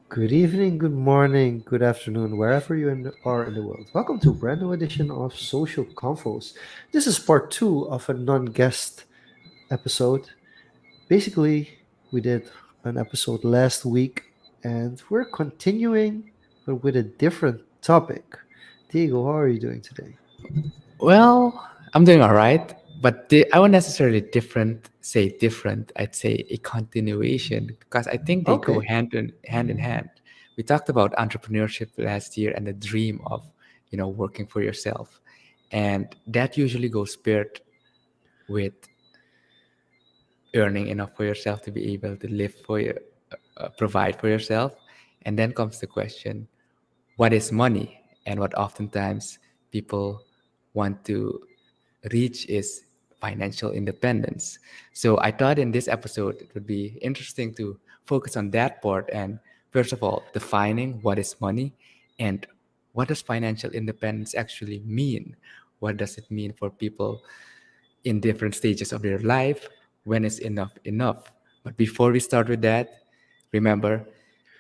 Good evening, good morning, good afternoon, wherever are in the world. Welcome to a brand new edition of Social Confoes. This is part two of a non-guest episode. Basically, we did an episode last week, and we're continuing, but with a different topic. Diego, how are you doing today? Well, I'm doing all right, but I won't necessarily different. I'd say a continuation because I think they go Okay, hand in hand. We talked about entrepreneurship last year and the dream of, working for yourself, and that usually goes paired with earning enough for yourself to be able to live for your, provide for yourself, and then comes the question: what is money? And what oftentimes people want to reach is financial independence. So I thought in this episode it would be interesting to focus on that part and first of all defining what is money and what does financial independence actually mean? What does it mean for people in different stages of their life? When is enough? But before we start with that, remember,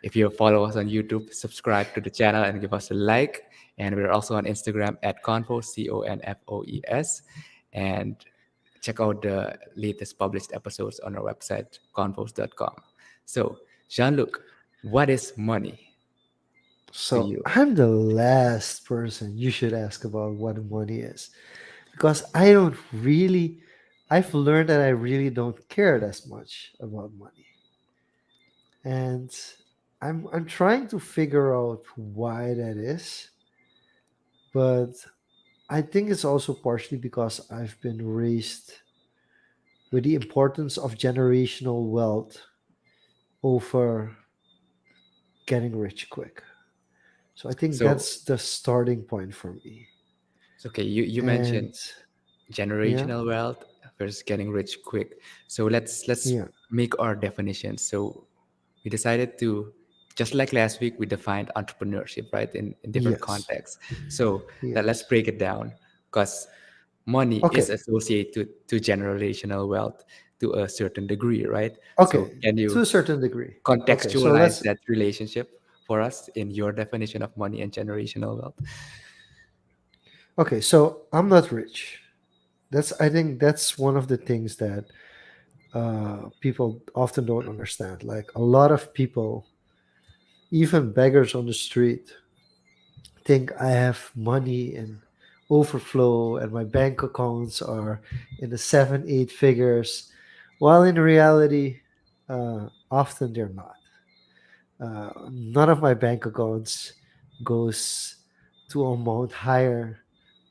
if you follow us on YouTube, subscribe to the channel and give us a like. And we're also on Instagram at Confoes, Confoes. And check out the latest published episodes on our website, confoes.com. So, Jean Luc, what is money to so you? I'm the last person you should ask about what money is because I don't really, I've learned that I really don't care as much about money. And I'm trying to figure out why that is, but I think it's also partially because I've been raised with the importance of generational wealth over getting rich quick. So I think So, that's the starting point for me. okay, you mentioned And yeah, generational wealth versus getting rich quick. So let's yeah, make our definition. So we decided to, just like last week, we defined entrepreneurship, right, in different yes, contexts. So let's yes. break it down because money is Okay, associated to generational wealth to a certain degree, right? So okay, can to you a certain degree. Okay, so contextualize let's that relationship for us in your definition of money and generational wealth? Okay, so I'm not rich. I think that's one of the things that people often don't understand. Like a lot of people, even beggars on the street, think I have money in overflow and my bank accounts are in the seven, eight figures, while in reality, often they're not. None of my bank accounts goes to amount higher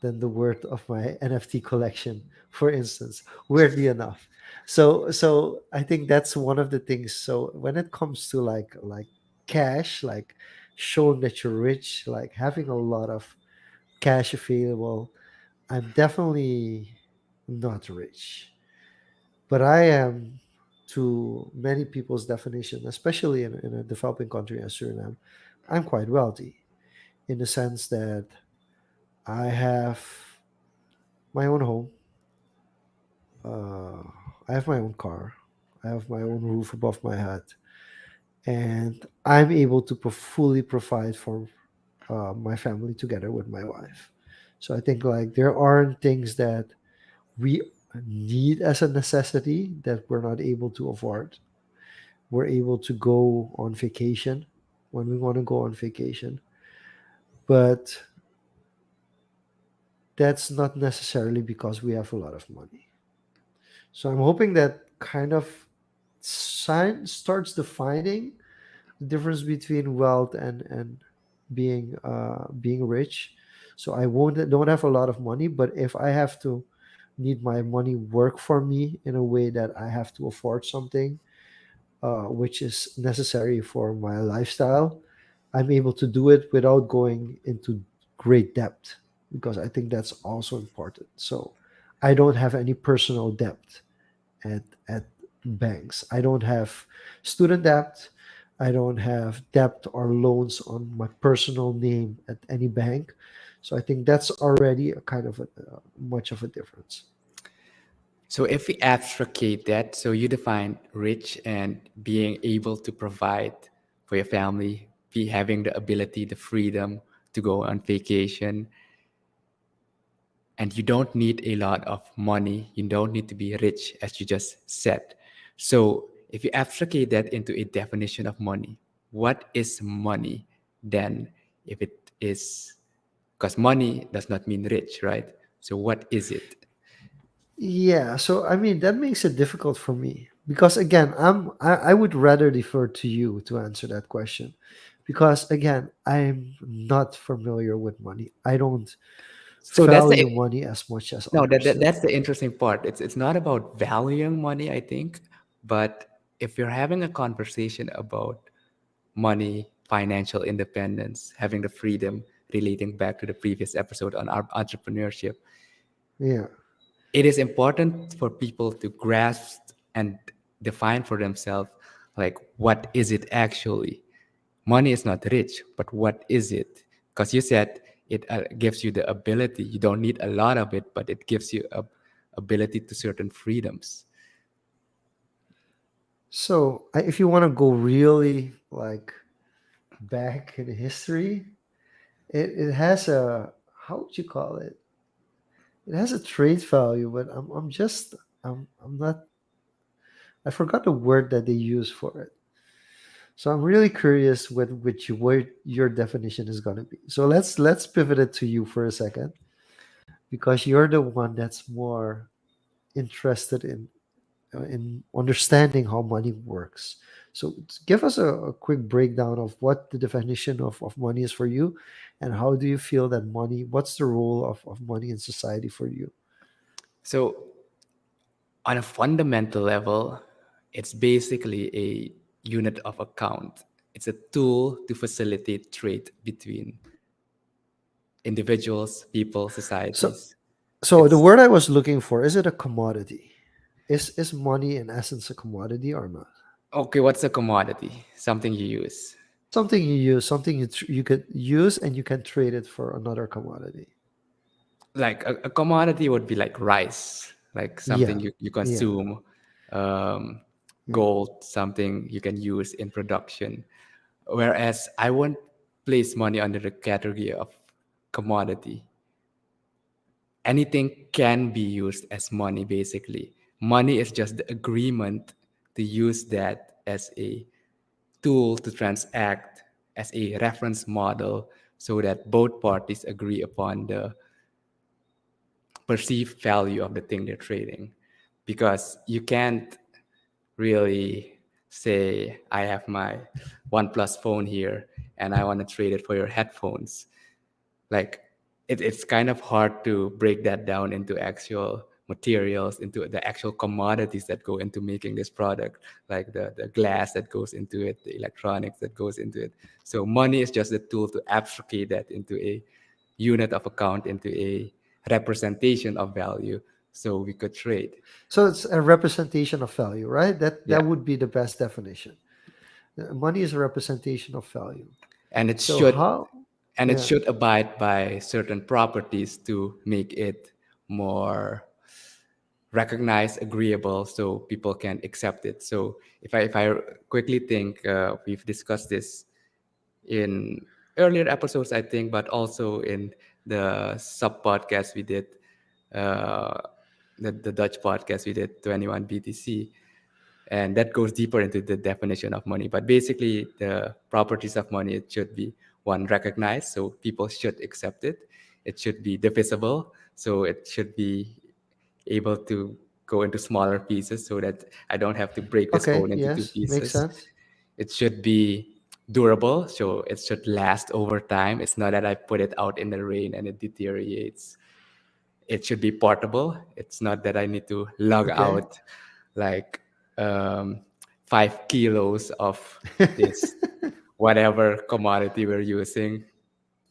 than the worth of my NFT collection, for instance, weirdly enough. So I think that's one of the things. So when it comes to like cash, like showing that you're rich, like having a lot of cash available, I'm definitely not rich. But I am, to many people's definition, especially in a developing country as Suriname, I'm quite wealthy in the sense that I have my own home, uh, I have my own car, I have my own roof above my head, and I'm able to fully provide for my family together with my wife. So I think like there aren't things that we need as a necessity that we're not able to afford. We're able to go on vacation when we want to go on vacation, but that's not necessarily because we have a lot of money. So I'm hoping that kind of starts defining the difference between wealth and being rich. So I won't don't have a lot of money, but if I have to need my money work for me in a way that I have to afford something, which is necessary for my lifestyle, I'm able to do it without going into great depth because I think that's also important. So I don't have any personal debt at banks. I don't have student debt. I don't have debt or loans on my personal name at any bank. So I think that's already a kind of much of a difference. So if we abstracate that, so you define rich and being able to provide for your family, be having the ability, the freedom to go on vacation, and you don't need a lot of money. You don't need to be rich, as you just said. So if you abstracate that into a definition of money, what is money then? If it is, because money does not mean rich, right? So what is it? Yeah, so I mean that makes it difficult for me because again, I would rather defer to you to answer that question because again, I'm not familiar with money. I don't So that's the value money as much as no, others do. that's the interesting part. It's not about valuing money, I think, but if you're having a conversation about money, financial independence, having the freedom, relating back to the previous episode on our entrepreneurship, Yeah. it is important for people to grasp and define for themselves like what is it actually. Money is not rich, but what is it? Because you said it gives you the ability. You don't need a lot of it, but it gives you a ability to certain freedoms. So if you want to go really like back in history, it has a, how would you call it? It has a trade value, but I'm just I'm not, I forgot the word that they use for it. So I'm really curious with which what your definition is going to be. So let's pivot it to you for a second because you're the one that's more interested in understanding how money works. So give us a quick breakdown of what the definition of money is for you, and how do you feel that money? What's the role of money in society for you? So, on a fundamental level, it's basically a unit of account. It's a tool to facilitate trade between individuals, people, So societies. so the It's word I was looking for, is it a commodity? Is money in essence a commodity or not? okay, what's a commodity? Something you use. Something you use, something you could use and you can trade it for another commodity. Like a commodity would be like rice, like Yeah, something you yeah, consume, um, yeah. gold, something you can use in production. Whereas I won't place money under the category of commodity. Anything can be used as money, basically. Money is just the agreement to use that as a tool to transact, as a reference model, so that both parties agree upon the perceived value of the thing they're trading. Because you can't really say, I have my OnePlus phone here and I want to trade it for your headphones. Like it's kind of hard to break that down into actual materials, into the actual commodities that go into making this product, like the glass that goes into it, the electronics that goes into it. So money is just a tool to abstracate that into a unit of account, into a representation of value, so we could trade. So it's a representation of value, right? That Yeah. would be the best definition. Money is a representation of value. and it So should how? and it Yeah. should abide by certain properties to make it more recognized, agreeable, so people can accept it. So if I quickly think, we've discussed this in earlier episodes, I think, but also in the sub podcast we did, uh, the Dutch podcast we did, 21 BTC, and that goes deeper into the definition of money. But basically, the properties of money, it should be one, recognized, so people should accept it. It should be divisible, so it should be able to go into smaller pieces so that I don't have to break this Okay. phone into two Yes, makes pieces. sense. It should be durable, so it should last over time. It's not that I put it out in the rain and it deteriorates. It should be portable. It's not that I need to lug Okay. out like, um, 5 kilos of this whatever commodity we're using,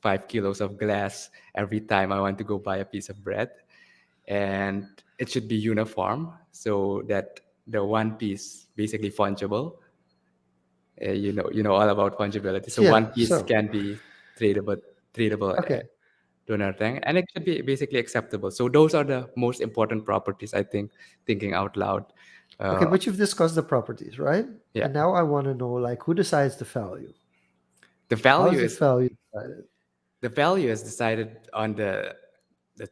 5 kilos of glass every time I want to go buy a piece of bread. and it should be uniform so that the one piece basically fungible. You know all about fungibility. So Yeah. one piece So can be tradable, tradable okay, to another thing, and it should be basically acceptable. So those are the most important properties, I think, thinking out loud. okay, Uh, but you've discussed the properties, right? yeah, And now I want to know, like, who decides the value? the How value is the is value decided? the value is decided on the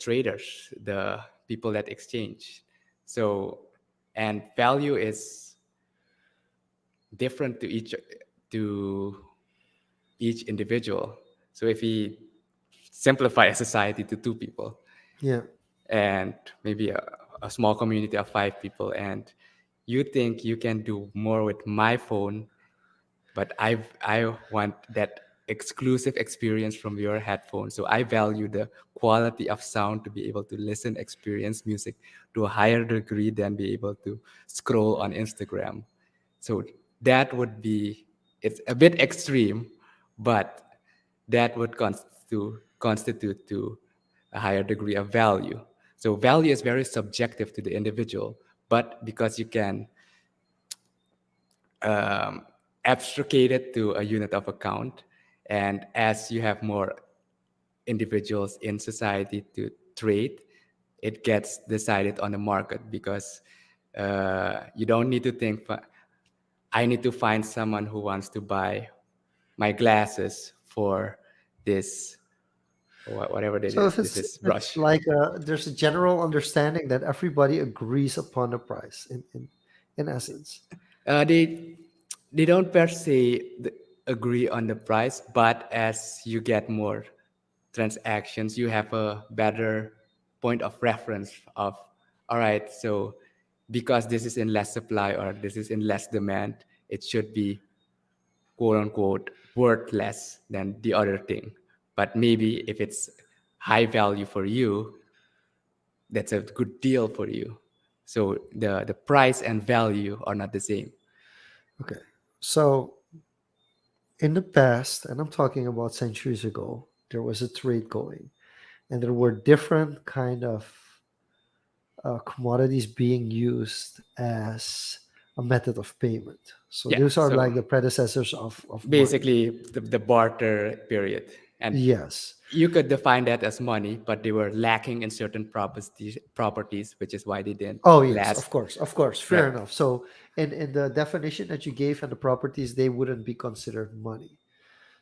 traders, the people that exchange. So, and value is different to each individual. So if we simplify a society to two people Yeah. and maybe a small community of five people, and you think you can do more with my phone, but I want that exclusive experience from your headphones. So I value the quality of sound to be able to listen, experience music to a higher degree than be able to scroll on Instagram. So that would be, it's a bit extreme, but that would constitute to a higher degree of value. So value is very subjective to the individual, but because you can um, abstracate it to a unit of account, and as you have more individuals in society to trade, it gets decided on the market because you don't need to think, I need to find someone who wants to buy my glasses for this, whatever it So is, if this it's is it's brush. like there's a general understanding that everybody agrees upon the price in essence. They don't per se agree on the price, but as you get more transactions, you have a better point of reference of, all right, so because this is in less supply or this is in less demand, it should be quote unquote worth less than the other thing. But maybe if it's high value for you, that's a good deal for you. So the price and value are not the same. Okay. So in the past, and I'm talking about centuries ago, there was a trade going, and there were different kind of commodities being used as a method of payment. So Yeah. those are So like the predecessors of money. basically the barter period. And Yes. you could define that as money, but they were lacking in certain properties, which is why they didn't Oh yes, last. of course, Right. fair enough. So in the definition that you gave and the properties, they wouldn't be considered money.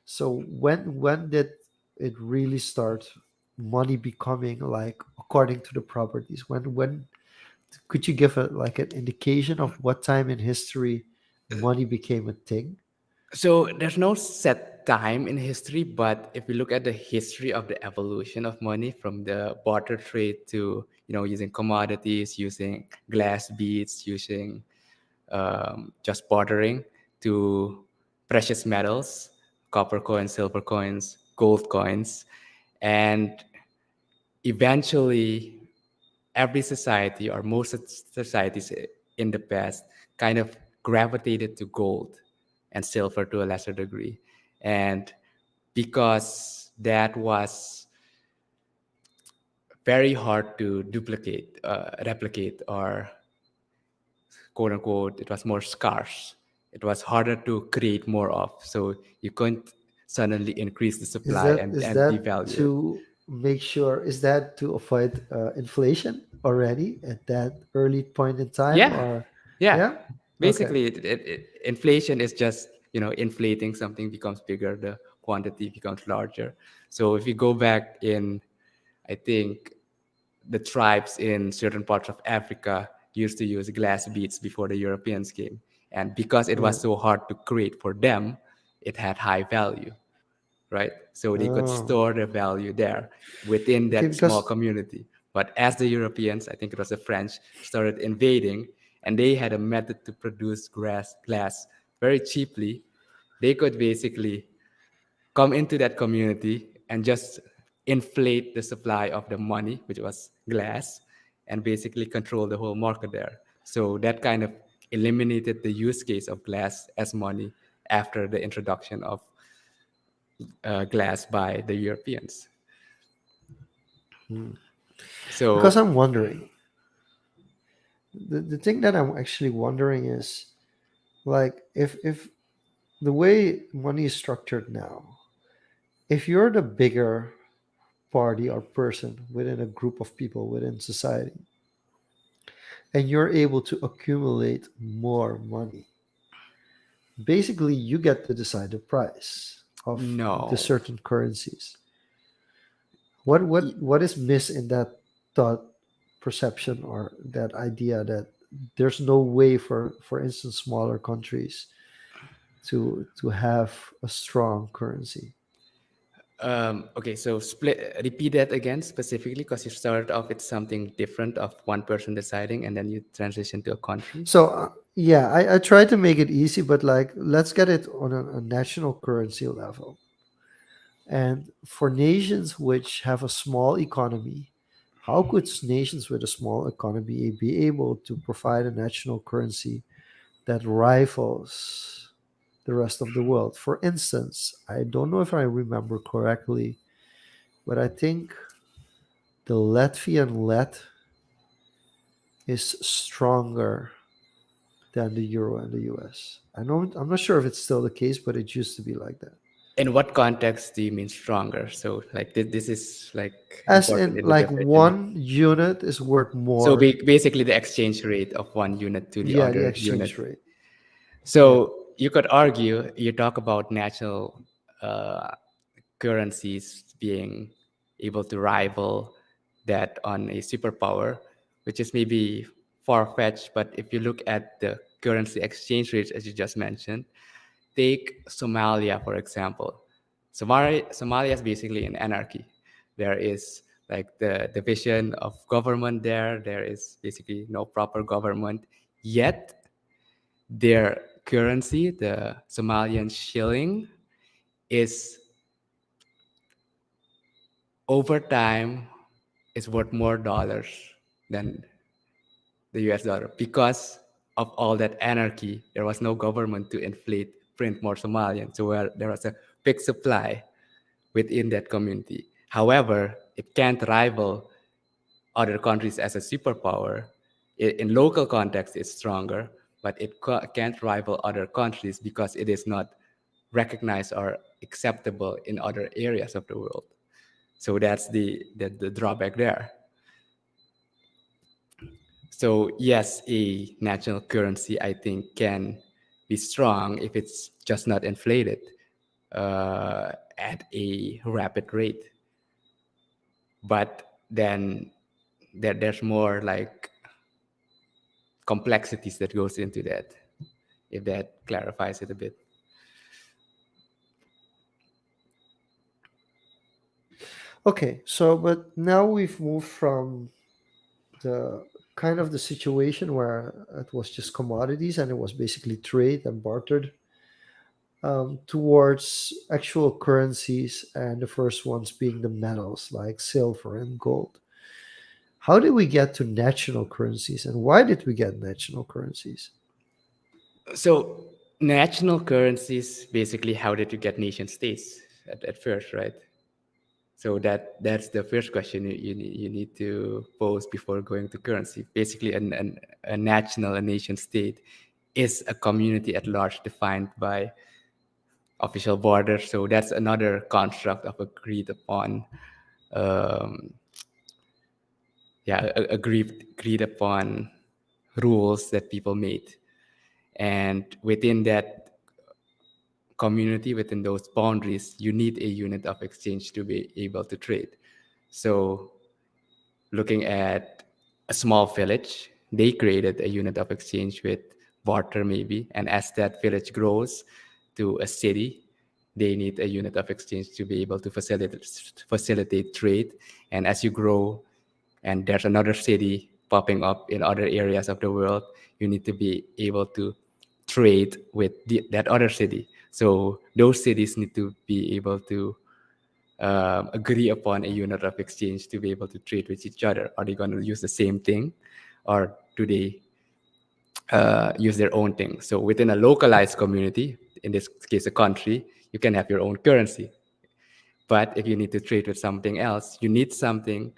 So when did it really start money becoming like according to the properties? When could you give a like an indication of what time in history money became a thing? So there's no set time in history, but if we look at the history of the evolution of money from the barter trade to, using commodities, using glass beads, using just bartering, to precious metals, copper coins, silver coins, gold coins, and eventually every society or most societies in the past kind of gravitated to gold and silver to a lesser degree. And because that was very hard to replicate, or quote unquote, it was more scarce. It was harder to create more of. So you couldn't suddenly increase the Is supply that and, is and that devalue it. to make sure is that to avoid inflation already at that early point in time Yeah, or yeah. yeah? Okay. Basically, inflation is just inflating something becomes bigger, the quantity becomes larger. So if you go back in, I think the tribes in certain parts of Africa used to use glass beads before the Europeans came, and because it Yeah. was so hard to create for them, it had high value, right? So they could Oh. store the value there within Okay, that small because community. But as the Europeans, I think it was the French, started invading, and they had a method to produce glass very cheaply, they could basically come into that community and just inflate the supply of the money, which was glass, and basically control the whole market there. So that kind of eliminated the use case of glass as money after the introduction of glass by the Europeans. hmm. Because So I'm wondering, the thing that I'm actually wondering is like if the way money is structured now, if you're the bigger party or person within a group of people within society, and you're able to accumulate more money, basically you get to decide the price of the no. certain currencies. What is missed in that thought perception or that idea that there's no way for instance smaller countries to have a strong currency? Okay, so repeat that again specifically because you started off with something different of one person deciding, and then you transition to a country. So yeah, I try to make it easy, but like let's get it on a national currency level. And for nations which have a small economy, how could nations with a small economy be able to provide a national currency that rivals the rest of the world? For instance, I don't know if I remember correctly, but I think the Latvian Let is stronger than the euro in the US. I know I'm not sure if it's still the case, but it used to be like that. In what context do you mean stronger? So, like, this is like As important in in the like definition. one unit is worth So, more. basically, the exchange rate of one unit to the Yeah, the other unit. exchange rate. Yeah. So, you could argue, you talk about national uh, currencies being able to rival that on a superpower, which is maybe far fetched. But if you look at the currency exchange rates, as you just mentioned, take Somalia, for example. Somalia is basically an anarchy. There is like the division of government there. There is basically no proper government. Yet their currency, the Somalian shilling, is over time is worth more dollars than the US dollar because of all that anarchy. There was no government to inflate, print more Somalian. So there was a big supply within that community. However, it can't rival other countries as a superpower. In local context, it's stronger, but it can't rival other countries because it is not recognized or acceptable in other areas of the world. So that's the drawback there. So yes, a national currency I think can be strong if it's just not inflated at a rapid rate. But then there's more like complexities that goes into that. If that clarifies it a bit. Okay, so but now we've moved from the kind of the situation where it was just commodities and it was basically trade and bartered towards actual currencies, and the first ones being the metals like silver and gold. How did we get to national currencies and why did we get national currencies? So national currencies basically how did you get nation states at first, right? So that's the first question you need to pose before going to currency. Basically, a national, a nation state is a community at large defined by official borders. So that's another construct of um, agreed upon rules that people made, and within that community, within those boundaries, you need a unit of exchange to be able to trade. So looking at a small village, they created a unit of exchange with barter maybe. And as that village grows to a city, they need a unit of exchange to be able to facilitate trade. And as you grow and there's another city popping up in other areas of the world, you need to be able to trade with that other city. So those cities need to be able to agree upon a unit of exchange to be able to trade with each other. Are they going to use the same thing, or do they use their own thing? So within a localized community, in this case a country, you can have your own currency. But if you need to trade with something else, you need something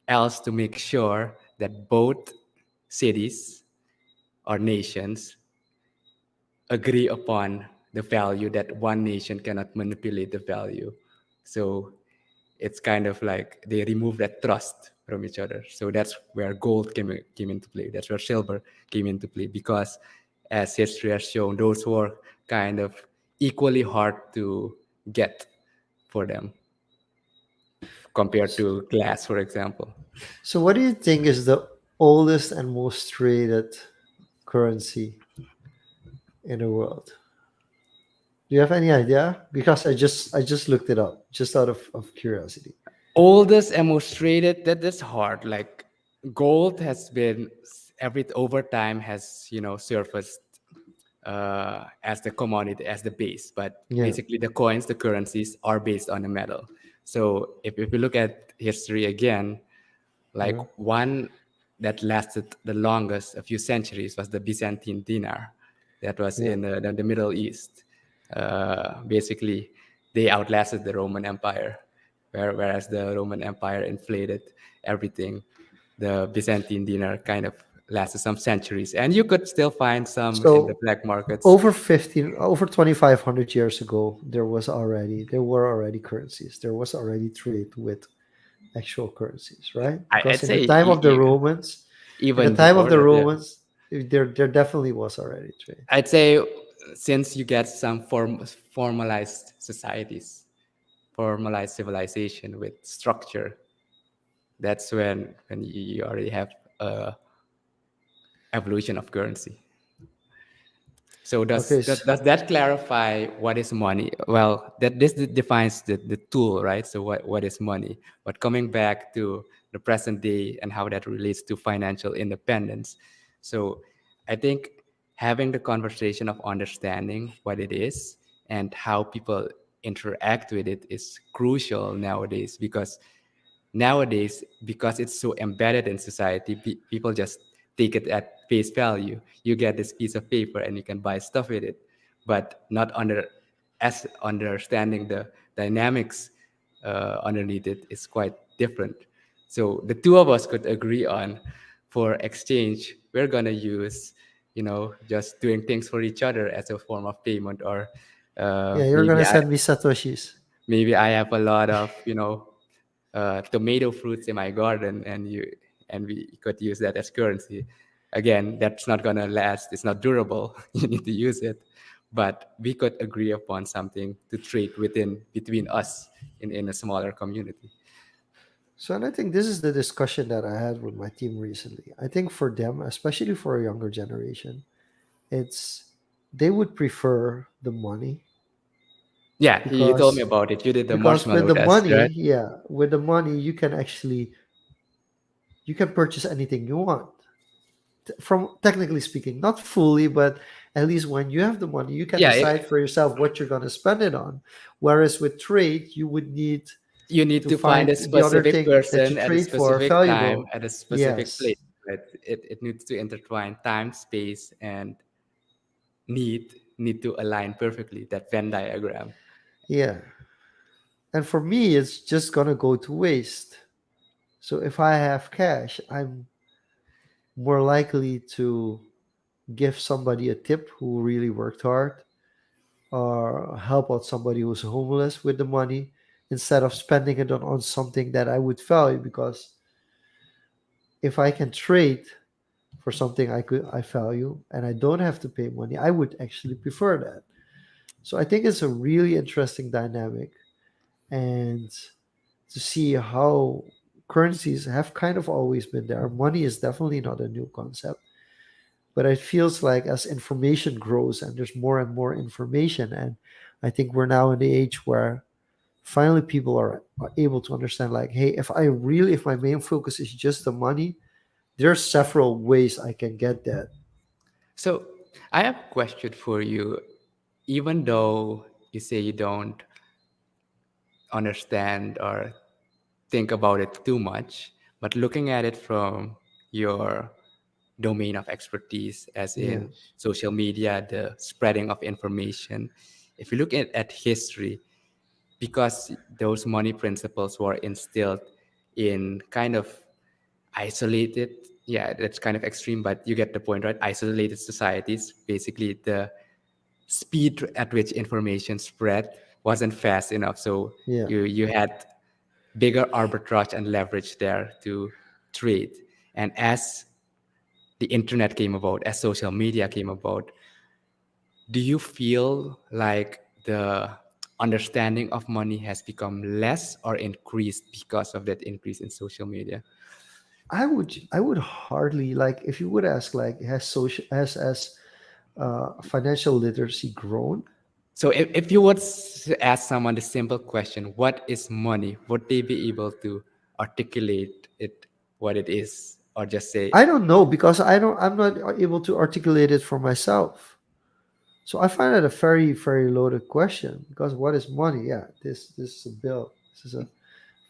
else to make sure that both cities or nations agree upon the value, that one nation cannot manipulate the value. So it's kind of like they remove that trust from each other. So that's where gold came into play. That's where silver came into play, because as history has shown, those were kind of equally hard to get for them compared to glass, for example. So, what do you think is the oldest and most traded currency in the world? Do you have any idea? Because I just looked it up just out of curiosity. Oldest and most traded, that's hard. Like gold has been every over time has surfaced as the commodity, as the base. But Yeah, basically, the coins, the currencies are based on the metal. So if we look at history again, like yeah, one that lasted the longest, a few centuries, was the Byzantine dinar. That was yeah. in the Middle East. Basically, they outlasted the Roman Empire, whereas the Roman Empire inflated everything. The Byzantine dinar kind of lasted some centuries, and you could still find some in the So black markets. over 2,500 years ago, there were already currencies. There was already trade with actual currencies, right? I'd Because say in the even time of before the that, yeah. Romans, there definitely was already trade. I'd say since you get some formalized societies, formalized civilization with structure, that's when you already have a evolution of currency. So Okay, does that clarify what is money? Well, that this defines the tool, right? So what is money? But coming back to the present day and how that relates to financial independence. So I think having the conversation of understanding what it is and how people interact with it is crucial nowadays, because nowadays, because it's so embedded in society, people just take it at face value. You get this piece of paper and you can buy stuff with it, but not as understanding the dynamics underneath it is quite different. So the two of us could agree on, for exchange, we're gonna use, just doing things for each other as a form of payment, or yeah, you're maybe gonna send me satoshis. I have a lot of tomato fruits in my garden, and we could use that as currency. Again, that's not gonna last. It's not durable. You need to use it, but we could agree upon something to trade between us in a smaller community. So, and I think this is the discussion that I had with my team recently. I think for them, especially for a younger generation, it's they would prefer the money Yeah, you told me because about it. You did the because with marshmallow the test, money, right? yeah, with the money you can purchase anything you want. From technically speaking, not fully, but at least when you have the money, you can Yeah, decide for yourself what you're going to spend it on. Whereas with trade, you would need you need to to find find a the other specific thing that you person at a trade for specific time valuable. at a specific place. Yes. Right? It needs to intertwine time, space, and need to align perfectly, that Venn diagram. Yeah. And for me, it's just going to go to waste. So if I have cash, I'm more likely to give somebody a tip who really worked hard or help out somebody who's homeless with the money instead of spending it on something that I would value, because if I can trade for something I value and I don't have to pay money, I would actually prefer that. So I think it's a really interesting dynamic, and to see how currencies have kind of always been there. Money is definitely not a new concept, but it feels like as information grows and there's more and more information, and I think we're now in the age where finally people are able to understand, like, hey, if my main focus is just the money, there's several ways I can get that. So I have a question for you. Even though you say you don't understand or think about it too much, but looking at it from your domain of expertise, as in Yes. social media, the spreading of information, if you look at history, because those money principles were instilled in kind of isolated, yeah, that's kind of extreme, but you get the point, right? Isolated societies, basically the speed at which information spread wasn't fast enough, so Yeah. you had bigger arbitrage and leverage there to trade. And as the internet came about, as social media came about, do you feel like the understanding of money has become less or increased because of that increase in social media? I would hardly like if you would ask like has financial literacy grown? So if you would ask someone the simple question, what is money? Would they be able to articulate it, what it is, or just say, I don't know because I'm not able to articulate it for myself. So I find that a very very loaded question because what is money? Yeah, this is a bill. This is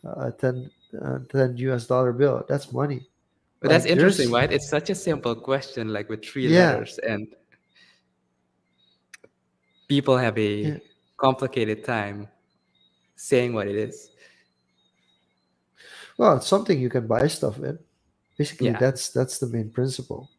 a 10 US dollar bill. That's money. but that's Like interesting, there's right? It's such a simple question, like with three yeah, letters, and people have a yeah. complicated time saying what it is. Well, it's something you can buy stuff in. Basically, Yeah. that's the main principle.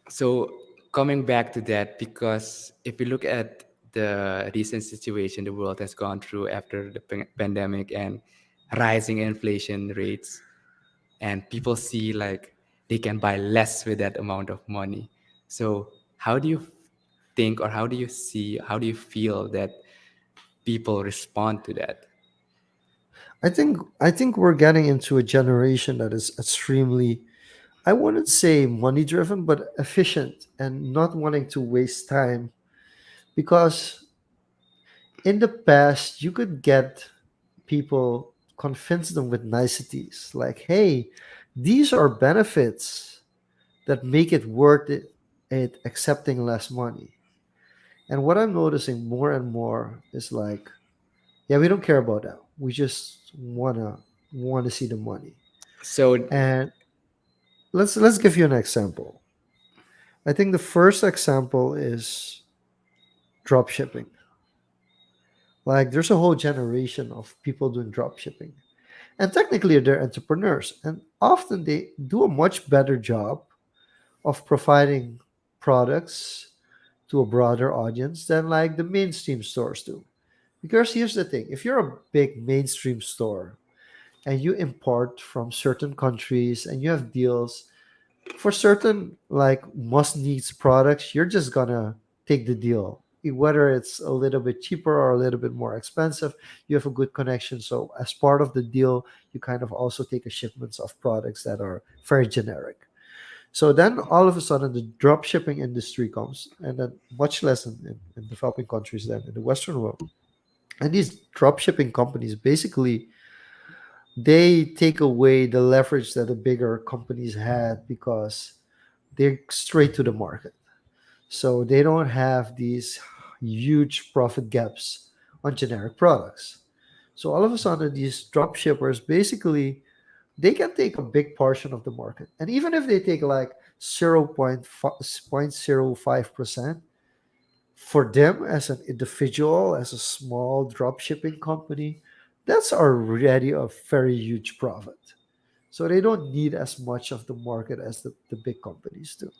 So coming back to that, because if you look at the recent situation the world has gone through after the pandemic and rising inflation rates, and people see like they can buy less with that amount of money. So how do you think, or how do you see, how do you feel that people respond to that? I think we're getting into a generation that is extremely, I wouldn't say money driven, but efficient and not wanting to waste time because in the past you could get people, convince them with niceties like, hey, these are benefits that make it worth it accepting less money. And what I'm noticing more and more is like, yeah, we don't care about that. We just wanna see the money. So And let's give you an example. I think the first example is drop shipping. Like there's a whole generation of people doing drop shipping. And technically they're entrepreneurs. And often they do a much better job of providing products to a broader audience than like the mainstream stores do. Because here's the thing, if you're a big mainstream store and you import from certain countries and you have deals for certain like must needs products, you're just gonna take the deal. Whether it's a little bit cheaper or a little bit more expensive, you have a good connection. So as part of the deal, you kind of also take a shipments of products that are very generic. So then all of a sudden the drop shipping industry comes and then much less in developing countries than in the Western world. And these drop shipping companies basically they take away the leverage that the bigger companies had because they're straight to the market. So they don't have these huge profit gaps on generic products. So all of a sudden, these drop shippers basically they can take a big portion of the market. And even if they take like 0.05%, for them as an individual, as a small drop shipping company, that's already a very huge profit. So they don't need as much of the market as the big companies do.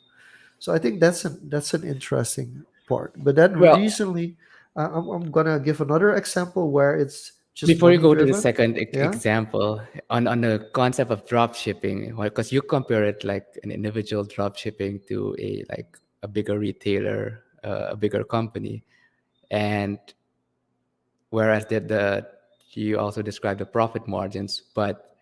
So I think that's an interesting part. But then well, recently, I'm gonna give another example where it's just before you money go to the driven. second Yeah, example on the concept of drop shipping, because you compare it like an individual drop shipping to a like a bigger retailer, a bigger company, and whereas the you also describe the profit margins, but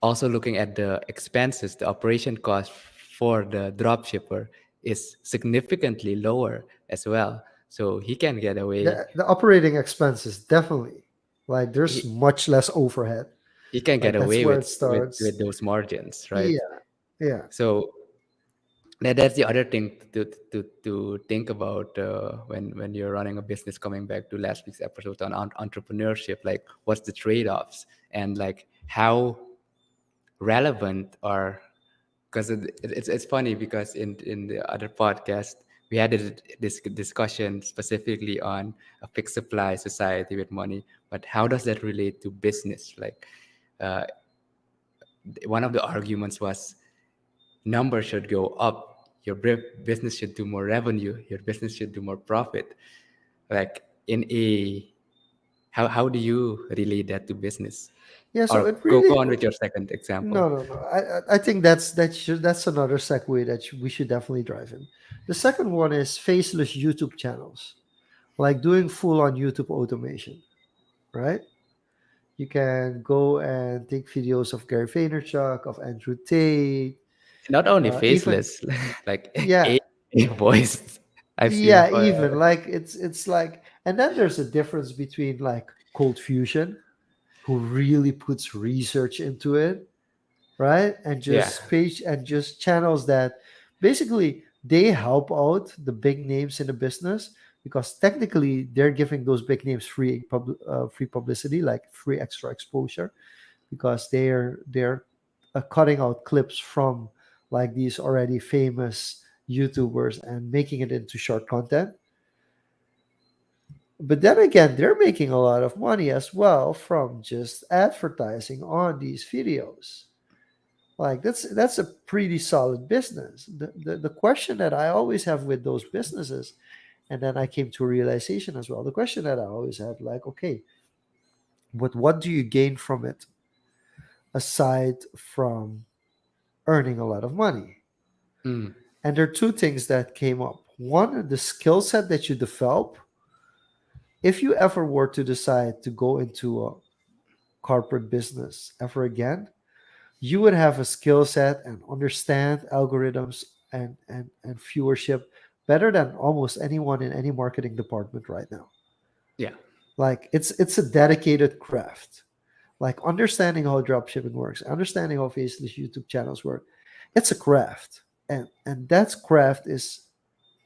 also looking at the expenses, the operation cost for the drop shipper is significantly lower as well. So he can get away. the operating expenses definitely like there's He, much less overhead. he can get Like that's away where it with starts. those margins, right? Yeah, yeah. So that's the other thing to think about when you're running a business. Coming back to last week's episode on entrepreneurship, like what's the trade-offs, and like how relevant are, because it's funny because in the other podcast we had this discussion specifically on a fixed supply society with money, but how does that relate to business? Like uh, one of the arguments was numbers should go up. Your business should do more revenue. Your business should do more profit. Like in a how do you relate that to business? Yeah, so Or it go really on with your second example. no. I think that's another segue that we should definitely drive in. The second one is faceless YouTube channels, like doing full on YouTube automation, right? You can go and take videos of Gary Vaynerchuk, of Andrew Tate, Not only even faceless, like yeah, a voice. I've seen yeah, even like it's like, and then there's a difference between like Cold Fusion, who really puts research into it, right? And yeah, just page and just channels that basically they help out the big names in the business because technically they're giving those big names free publicity, like free extra exposure, because they're cutting out clips from like these already famous YouTubers and making it into short content. But then again, they're making a lot of money as well from just advertising on these videos. Like that's a pretty solid business. The question that I always have with those businesses, and then I came to a realization as well. The question that I always have, like, okay, but what do you gain from it aside from earning a lot of money? mm, And there are two things that came up. One, the skill set that you develop. If you ever were to decide to go into a corporate business ever again, you would have a skill set and understand algorithms and viewership better than almost anyone in any marketing department right now. yeah, Like it's a dedicated craft. Like understanding how dropshipping works, understanding how faceless YouTube channels work, it's a craft. And that craft is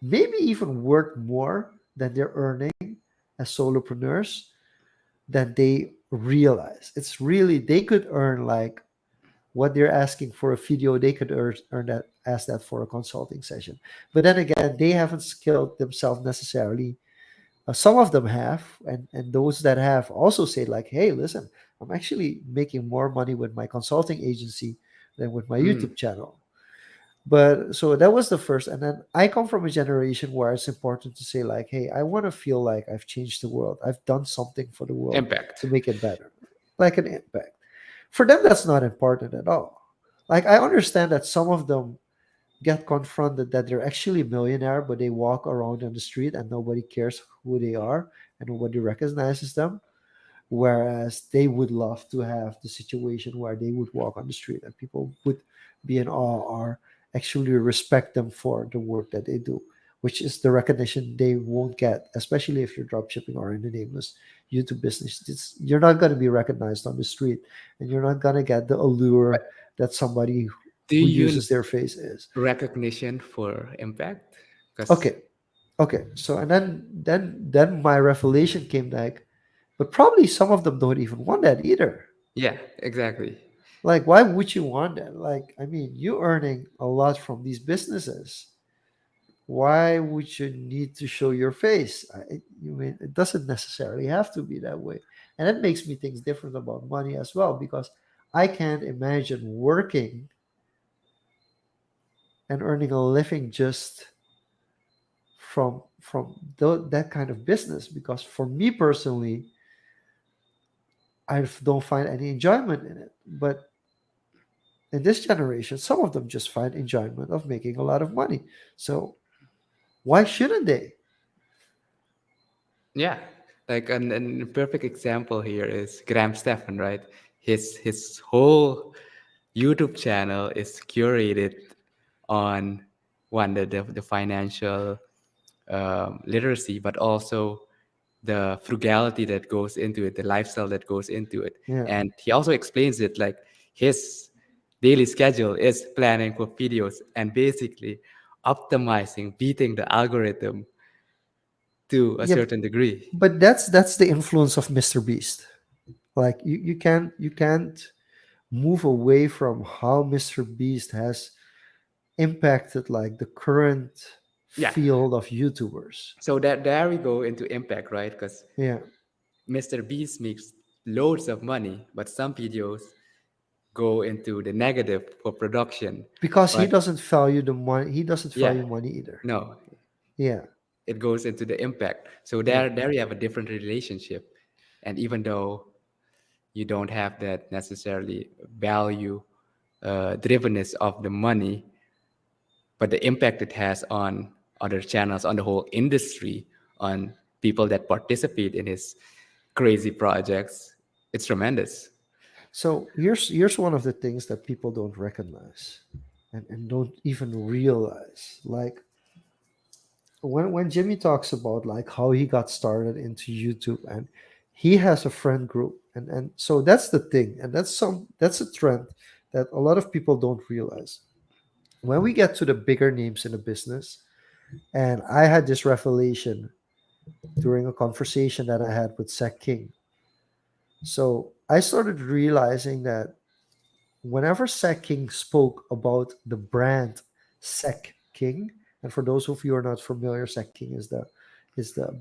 maybe even worth more than they're earning as solopreneurs than they realize. It's really they could earn like what they're asking for a video, they could earn that ask that for a consulting session. But then again, they haven't skilled themselves necessarily. Some of them have, and those that have also say like, "Hey, listen, I'm actually making more money with my consulting agency than with my mm, YouTube channel." But so that was the first, and then I come from a generation where it's important to say like, "Hey, I want to feel like I've changed the world. I've done something for the world impact. to make it better, like an impact." For them, that's not important at all. Like I understand that some of them get confronted that they're actually a millionaire, but they walk around on the street and nobody cares who they are and nobody recognizes them. Whereas they would love to have the situation where they would walk on the street and people would be in awe or actually respect them for the work that they do, which is the recognition they won't get, especially if you're dropshipping or in the nameless YouTube business. You're not going to be recognized on the street and you're not going to get the allure But that somebody do who you uses their face is. recognition for impact? Because Okay, okay. So and then my revelation came like, but probably some of them don't even want that either. yeah, exactly. Like, why would you want that? Like, I mean, you earning a lot from these businesses. Why would you need to show your face? You mean it doesn't necessarily have to be that way, and that makes me think different about money as well because I can't imagine working and earning a living just that kind of business because for me personally don't find any enjoyment in it. But in this generation, some of them just find enjoyment of making a lot of money. So why shouldn't they? Yeah, like an perfect example here is Graham Stephan, right? His whole YouTube channel is curated on one the financial literacy, but also the frugality that goes into it, the lifestyle that goes into it. Yeah. And he also explains it like his daily schedule is planning for videos and basically optimizing, beating the algorithm to a Yeah, certain degree. but that's the influence of Mr. Beast. Like you can't move away from how Mr. Beast has impacted like the current Yeah. field of YouTubers. So that there we go into impact, right? Because Yeah. Mr. Beast makes loads of money, but some videos go into the negative for production. because he But doesn't value the money. He doesn't yeah, value money either. no, Yeah, it goes into the impact. So yeah. there you have a different relationship. And even though you don't have that necessarily value drivenness of the money, but the impact it has on other channels, on the whole industry, on people that participate in his crazy projects, it's tremendous. So here's one of the things that people don't recognize and don't even realize. Like when Jimmy talks about like how he got started into YouTube, and he has a friend group, and so that's the thing, and that's a trend that a lot of people don't realize. When we get to the bigger names in the business, and I had this revelation during a conversation that I had with Seth King. So I started realizing that whenever Sek King spoke about the brand Sek King, and for those of you who are not familiar, Sek King is the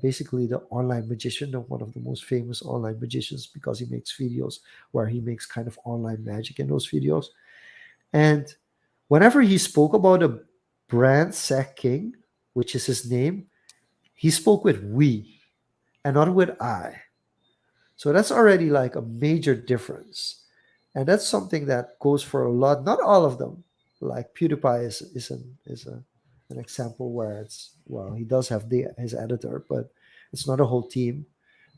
basically the online magician, one of the most famous online magicians because he makes videos where he makes kind of online magic in those videos. And whenever he spoke about a brand Sek King, which is his name, he spoke with we and not with I. So that's already like a major difference. And that's something that goes for a lot, not all of them. Like PewDiePie is an example where it's, well, he does have his editor, but it's not a whole team.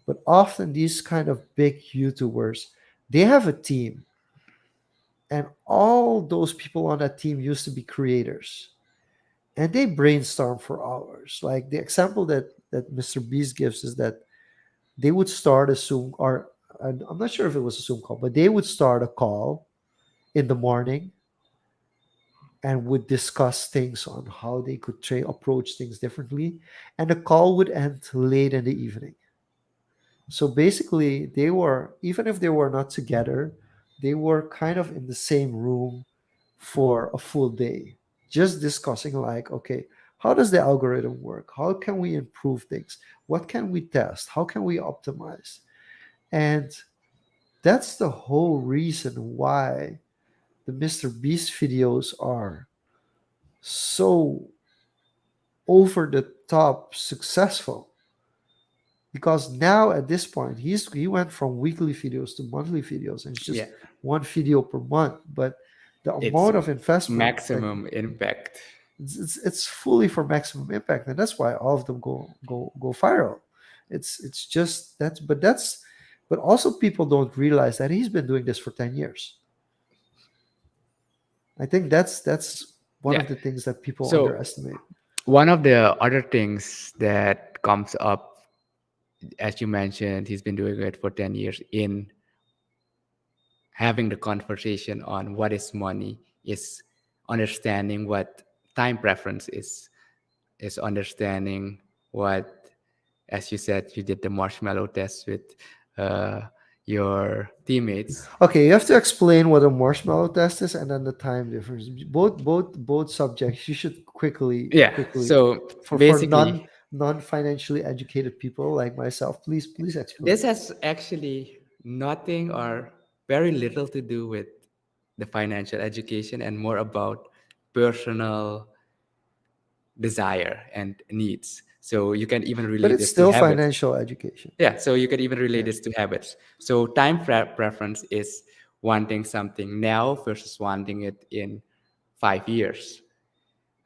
But often these kind of big YouTubers, they have a team, and all those people on that team used to be creators, and they brainstorm for hours. Like the example that Mr. Beast gives is that they would start a Zoom, or I'm not sure if it was a Zoom call, but they would start a call in the morning and would discuss things on how they could approach things differently. And the call would end late in the evening. So basically, they were, even if they were not together, they were kind of in the same room for a full day, just discussing, like, okay, how does the algorithm work? How can we improve things? What can we test? How can we optimize? And that's the whole reason why the Mr. Beast videos are so over the top successful, because now at this point he went from weekly videos to monthly videos, and it's Yeah, just one video per month, but the it's amount of investment, like, maximum impact. it's fully for maximum impact, and that's why all of them go viral. It's just that's but that's but also people don't realize that he's been doing this for 10 years. I think that's one Yeah. of the things that people So underestimate. one of the other things that comes up, as you mentioned, he's been doing it for 10 years in having the conversation on what is money, is understanding what time preference is understanding what, as you said, you did the marshmallow test with uh, your teammates. Okay, you have to explain what a marshmallow test is and then the time difference. Both subjects you should Yeah. quickly, So for basically, non financially educated people like myself. Please explain. this has actually nothing or very little to do with the financial education and more about personal desire and needs. So you can even But relate it's this to still habits. financial education. Yeah, so you can even relate Yeah. this to habits. So time preference is wanting something now versus wanting it in 5 years.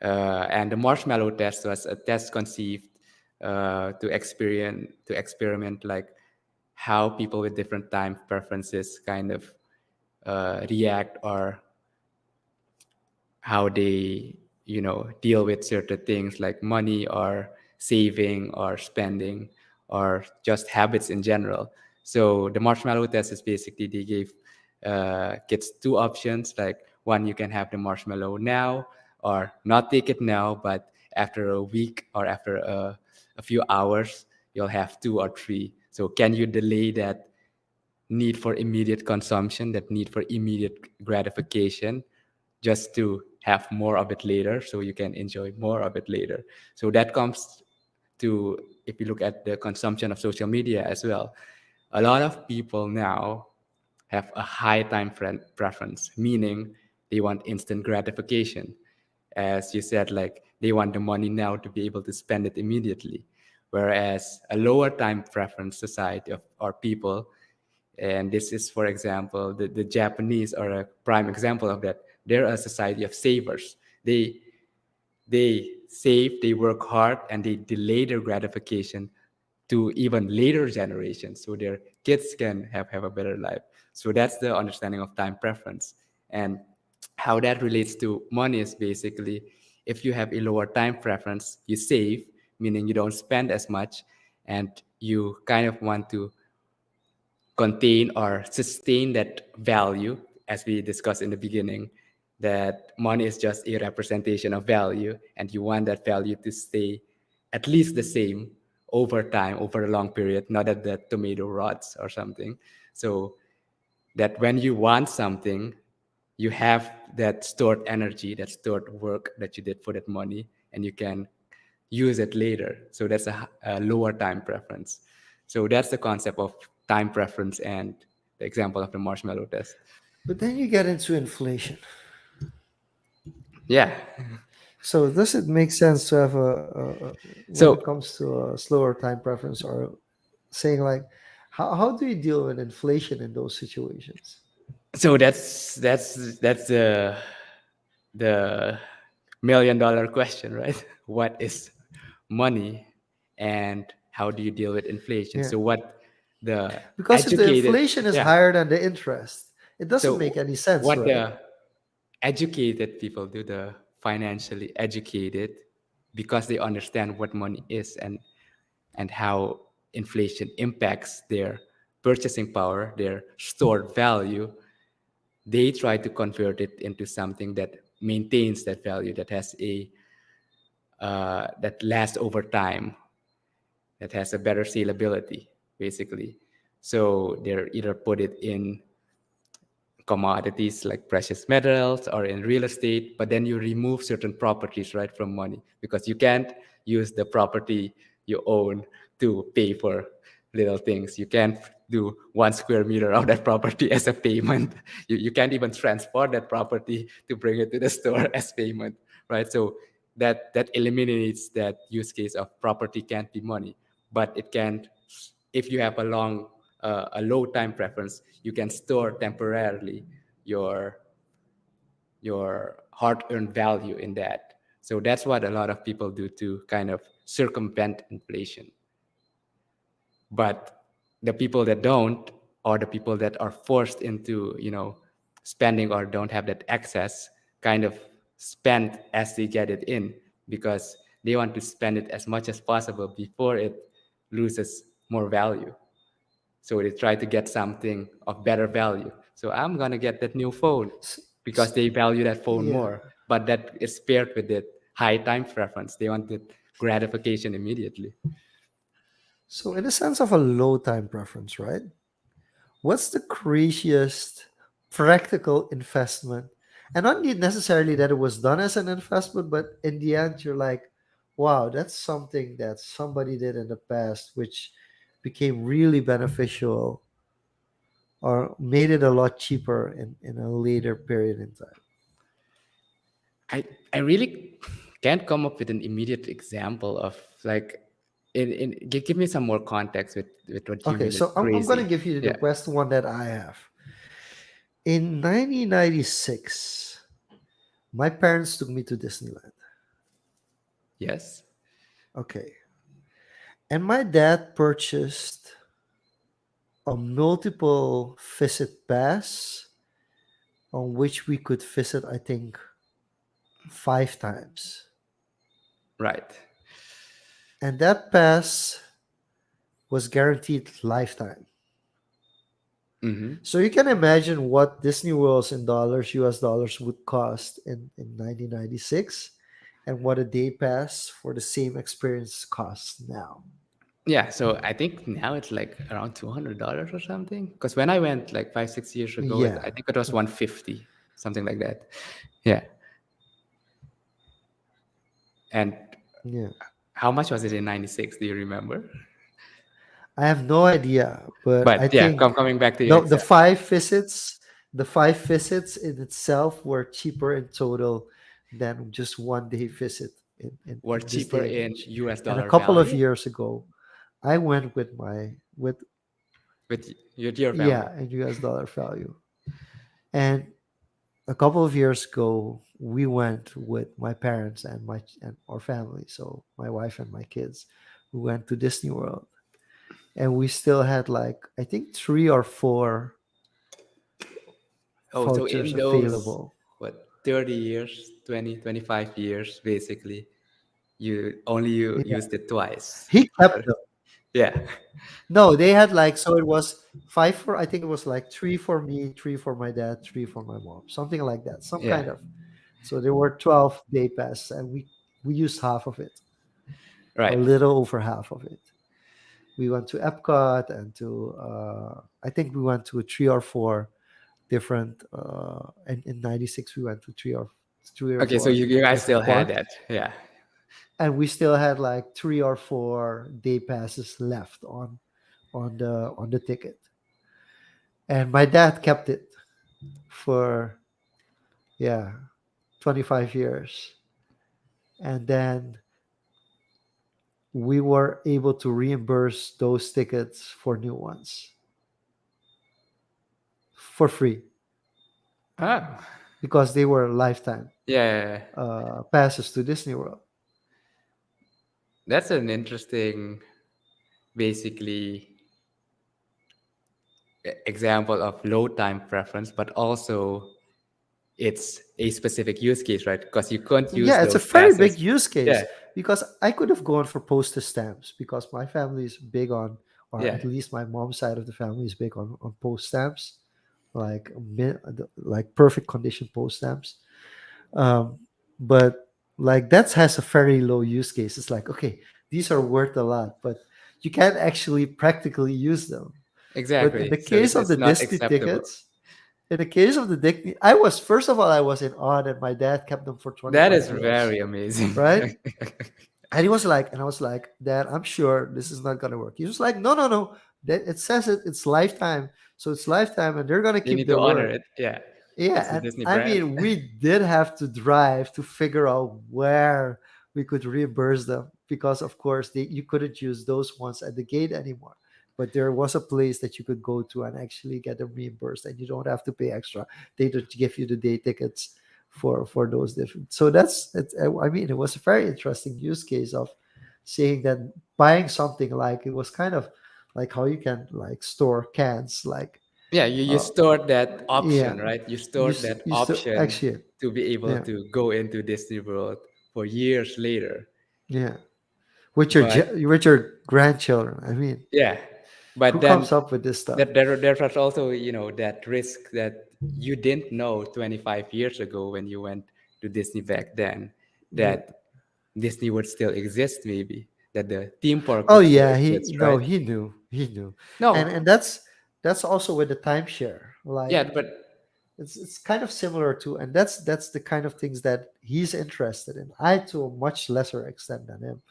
And the marshmallow test was a test conceived to experiment like how people with different time preferences kind of react, or how they deal with certain things like money or saving or spending or just habits in general. So the marshmallow test is basically they gave kids two options, like one, you can have the marshmallow now or not take it now, but after a week or after a few hours you'll have two or three. So can you delay that need for immediate consumption, that need for immediate gratification, just to have more of it later so you can enjoy more of it later. So that comes to, if you look at the consumption of social media as well, a lot of people now have a high time preference, meaning they want instant gratification. As you said, like they want the money now to be able to spend it immediately. Whereas a lower time preference society of or people, and this is, for example, the Japanese are a prime example of that. They're a society of savers. They save, they work hard, and they delay their gratification to even later generations so their kids can have a better life. So that's the understanding of time preference. And how that relates to money is basically, if you have a lower time preference, you save, meaning you don't spend as much, and you kind of want to contain or sustain that value, as we discussed in the beginning, that money is just a representation of value, and you want that value to stay at least the same over time, over a long period, not that the tomato rots or something. So that when you want something, you have that stored energy, that stored work that you did for that money, and you can use it later. So that's a lower time preference. So that's the concept of time preference and the example of the marshmallow test. But then you get into inflation. Yeah. So does it make sense to have when it So comes to a slower time preference, or saying like, how do you deal with inflation in those situations? so that's the $1 million question, right? What is money, and how do you deal with inflation? Yeah, So what the because if the educated, inflation is yeah. higher than the interest, it doesn't So make any sense, what right? the educated people do, the financially educated, because they understand what money is and how inflation impacts their purchasing power, their stored value, they try to convert it into something that maintains that value, that has a that lasts over time, that has a better saleability, basically. So they're either put it in commodities like precious metals or in real estate, but then you remove certain properties right from money, because you can't use the property you own to pay for little things. You can't do 1 square meter of that property as a payment. You can't even transport that property to bring it to the store as payment, right? So that eliminates that use case of property can't be money, but it can. If you have a low time preference, you can store temporarily your your hard-earned value in that. So that's what a lot of people do to kind of circumvent inflation. But the people that don't, or the people that are forced into, spending or don't have that access, kind of spend as they get it in, because they want to spend it as much as possible before it loses more value. So they try to get something of better value. So I'm gonna get that new phone S- because s- they value that phone yeah. more. But that is paired with the high time preference. They want the gratification immediately. So in the sense of a low time preference, right? What's the craziest practical investment? And not need necessarily that it was done as an investment, but in the end, you're like, wow, that's something that somebody did in the past, which became really beneficial or made it a lot cheaper in a later period in time. I really can't come up with an immediate example of like give me some more context with what you Okay, mean is so I'm going to crazy. give you the Yeah. best one that I have. In 1996, my parents took me to Disneyland. Yes. Okay. And my dad purchased a multiple visit pass on which we could visit, I think, 5 times. Right. And that pass was guaranteed lifetime. Mm-hmm. So you can imagine what Disney Worlds in dollars, US dollars, would cost in 1996, and what a day pass for the same experience costs now. Yeah, so I think now it's like around $200 or something. Because when I went like 5, 6 years ago, Yeah. I think it was 150, something like that. Yeah. And Yeah. how much was it in '96? Do you remember? I have no idea, but I But yeah, think coming back to your the example, five visits, the five visits in itself were cheaper in total than just one day visit were in this cheaper day and in age. US And a dollar couple of value years ago, I went with my with with your family. yeah, in US dollar value. And a couple of years ago, we went with my parents and our family, so my wife and my kids. We went to Disney World, and we still had like I think three or four Oh, so vouchers in those, available. what, 30 years, 20, 25 years, basically, you only you Yeah, used it twice. he kept them. Yeah. No, they had like so it was five for I think it was like three for me, three for my dad, three for my mom, something like that, some Yeah. kind of. So there were 12-day passes, and we used half of it, a Right. little over half of it. We went to Epcot and to I think we went to three or four different. And in '96 we went to three or Okay, so four you guys still different had parks, that. Yeah. and we still had like 3 or 4 day passes left on the ticket. And my dad kept it for yeah 25 years, and then we were able to reimburse those tickets for new ones for free Oh. because they were lifetime Yeah. passes to Disney World. That's an interesting, basically, example of low time preference, but also it's a specific use case, right? Because you can't use Yeah, it's a those very passes. big use Yeah. case because I could have gone for postage stamps because my family is big on, or Yeah. at least my mom's side of the family is big on post stamps, like like perfect condition post stamps. Um, but like that has a very low use case. It's like okay, these are worth a lot, but you can't actually practically use them. But in Exactly. the So case of it's the not Disney acceptable. tickets, in the case of the Disney, I was first of all I was in awe that my dad kept them for That is 25 years, very amazing. right? And he was like, and I was like, Dad, I'm sure this is not gonna work. He was like, No, no, no. That it says it's lifetime, so it's lifetime, and they're gonna You keep need to their honor word. it. Yeah. Yeah, It's the and Disney I brand. mean, we did have to drive to figure out where we could reimburse them because, of course, you couldn't use those ones at the gate anymore. But there was a place that you could go to and actually get them reimbursed, and you don't have to pay extra. They just give you the day tickets for those different. So I mean, it was a very interesting use case of saying that buying something like it was kind of like how you can like store cans like Yeah, you uh, stored that yeah option, right? You stored that used to option actually to be able yeah to go into Disney World for years later. yeah But with your grandchildren. I mean, yeah, who but then comes up with this stuff? there was also, that risk that you didn't know 25 years ago when you went to Disney back then, Yeah. that Disney would still exist, maybe, that the theme park Oh would still yeah, exist, right? he knew, and No, that's also with the timeshare. yeah, Like but it's kind of similar to, and that's the kind of things that he's interested in. I to a much lesser extent than him,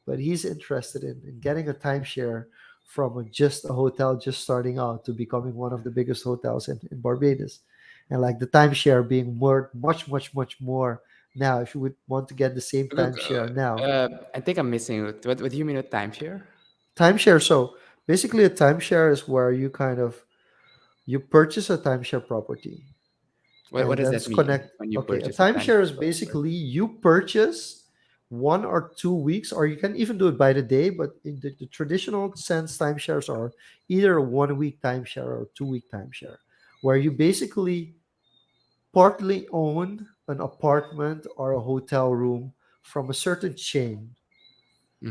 but he's interested in getting a timeshare from just a hotel just starting out to becoming one of the biggest hotels in Barbados. And like the timeshare being more, much more now. If you would want to get the same look, timeshare now, I think I'm missing it. What do you mean with timeshare? timeshare. So basically, a timeshare is where you kind of you purchase a timeshare property What and does then that it's mean connect. when you Okay, a purchase a timeshare is timeshare property? basically you purchase 1 or 2 weeks, or you can even do it by the day. But in the traditional sense, timeshares are either a 1 week timeshare or a 2 week timeshare, where you basically partly own an apartment or a hotel room from a certain chain,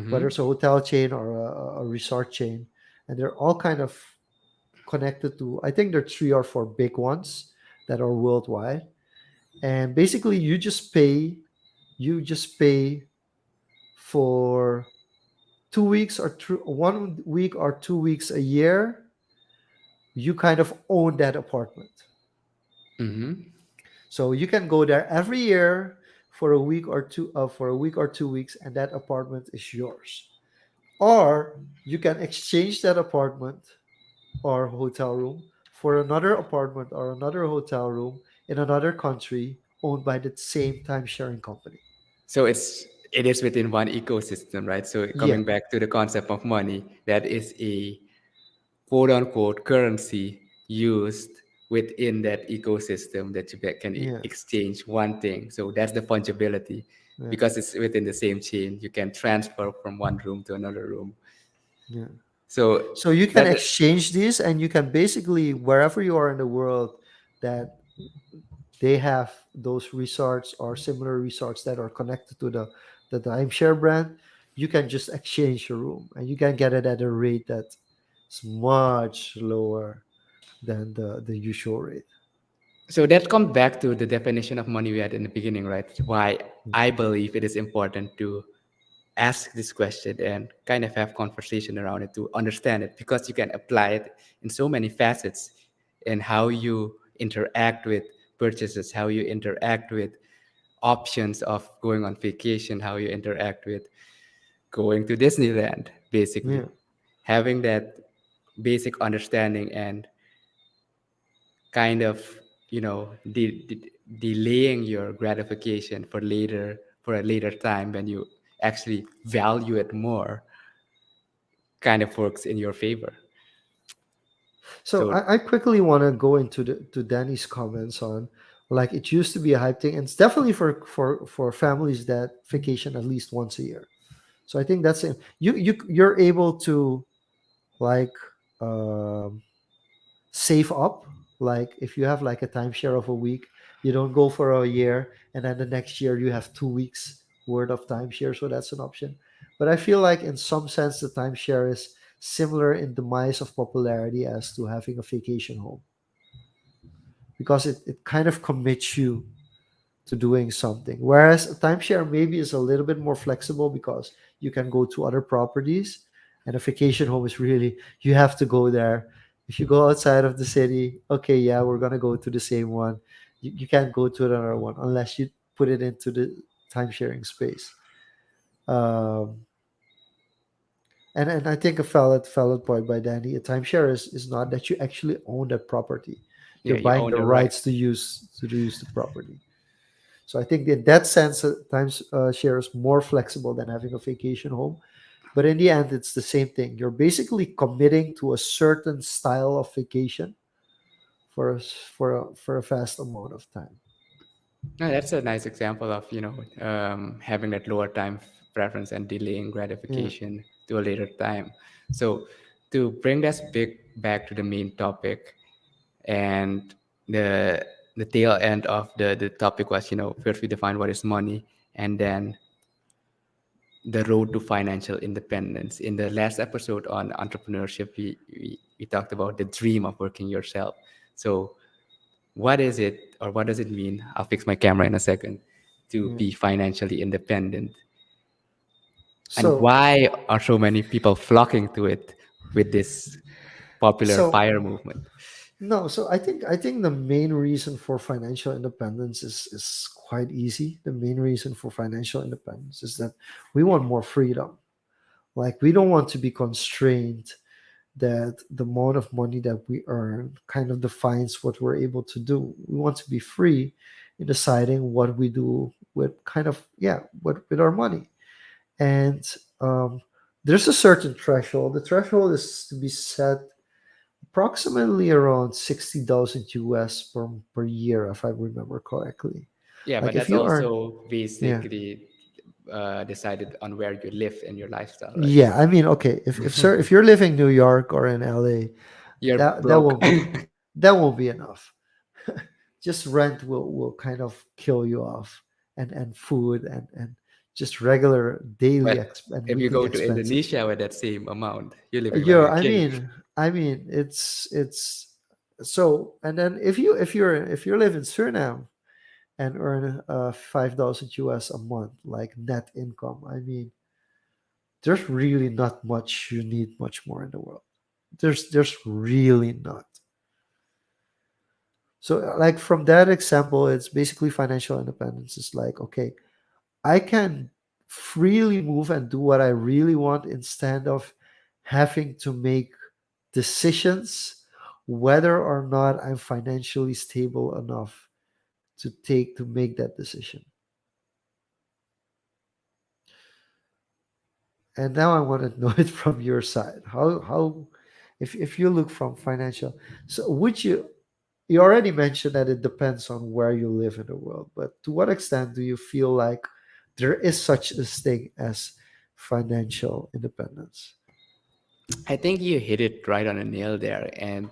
whether Mm-hmm. it's a hotel chain or a resort chain, and they're all kind of connected to. I think there are 3 or 4 big ones that are worldwide, and basically you just pay for 2 weeks or 1 week or 2 weeks a year. You kind of own that apartment, Mm-hmm. so you can go there every year for a week or 2 weeks, and that apartment is yours. Or you can exchange that apartment or hotel room for another apartment or another hotel room in another country owned by the same time sharing company. So it is within one ecosystem, right? So Yeah, coming back to the concept of money, that is a quote unquote currency used within that ecosystem that you can yeah, exchange one thing. So that's the fungibility. yeah, Because it's within the same chain, you can transfer from one room to another room. yeah. So So you can that exchange these, and you can basically, wherever you are in the world, that they have those resorts or similar resorts that are connected to the timeshare brand, you can just exchange your room, and you can get it at a rate that's much lower than the usual rate. so that comes back to the definition of money we had in the beginning, right? Why I believe it is important to ask this question and kind of have conversation around it to understand it, because you can apply it in so many facets in how you interact with purchases, how you interact with options of going on vacation, how you interact with going to Disneyland, basically. Yeah. Having that basic understanding and kind of, delaying your gratification for later, for a later time when you actually value it more, kind of works in your favor. So So I quickly want to go into to Danny's comments on, like, it used to be a hype thing, and it's definitely for families that vacation at least once a year. So I think that's it. You're able to, like, um, save up. Like, if you have like a timeshare of a week, you don't go for a year, and then the next year you have 2 weeks worth of timeshare. So that's an option. But I feel like in some sense the timeshare is similar in demise of popularity as to having a vacation home, because it kind of commits you to doing something. Whereas a timeshare maybe is a little bit more flexible because you can go to other properties, and a vacation home is really, you have to go there. If you go outside of the city, okay, yeah, we're gonna go to the same one. You can't go to another one unless you put it into the time sharing space. Um, and I think a valid point by Danny. A timeshare is not that you actually own that property. yeah, You're you buying own the the right. rights to use the property. So I think in that sense, times share is more flexible than having a vacation home. But in the end, it's the same thing. You're basically committing to a certain style of vacation for a fast amount of time. No, that's a nice example of, having that lower time preference and delaying Yeah, gratification to a later time. So to bring us back to the main topic, and the the tail end of the topic was, first we define what is money, and then the road to financial independence. In the last episode on entrepreneurship, we talked about the dream of working yourself. So what is it, or what does it mean? I'll fix my camera in a second, to yeah. be financially independent, and So why are so many people flocking to it with this popular so fire movement? no, so I think the main reason for financial independence is quite easy. The main reason for financial independence is that we want more freedom. Like, we don't want to be constrained that the amount of money that we earn kind of defines what we're able to do. We want to be free in deciding what we do with, kind of, yeah, with our money. And um, there's a certain threshold. The threshold is to be set approximately around 60,000 US per year, if I remember correctly. Yeah, Like, but if that's you earn, also yeah. basically decided on where you live in your lifestyle, right? Yeah, I mean, okay, if sir, if you're living New York or in LA, You're that broke. won't be, enough. Just rent will kind of kill you off, and food, and just regular daily But and if you weekly go to expenses. Indonesia with that same amount, you're living like Yeah, a I king. mean, it's so. And then if you live in Suriname and earn 5,000 US a month, like net income, I mean, there's really not much you need much more in the world. There's really not. So, like, from that example, it's basically financial independence. It's like, okay, I can freely move and do what I really want instead of having to make decisions whether or not I'm financially stable enough to make that decision. And now I want to know it from your side. How if you look from financial, so would you already mentioned that it depends on where you live in the world, but to what extent do you feel like there is such a thing as financial independence? I think you hit it right on the nail there, and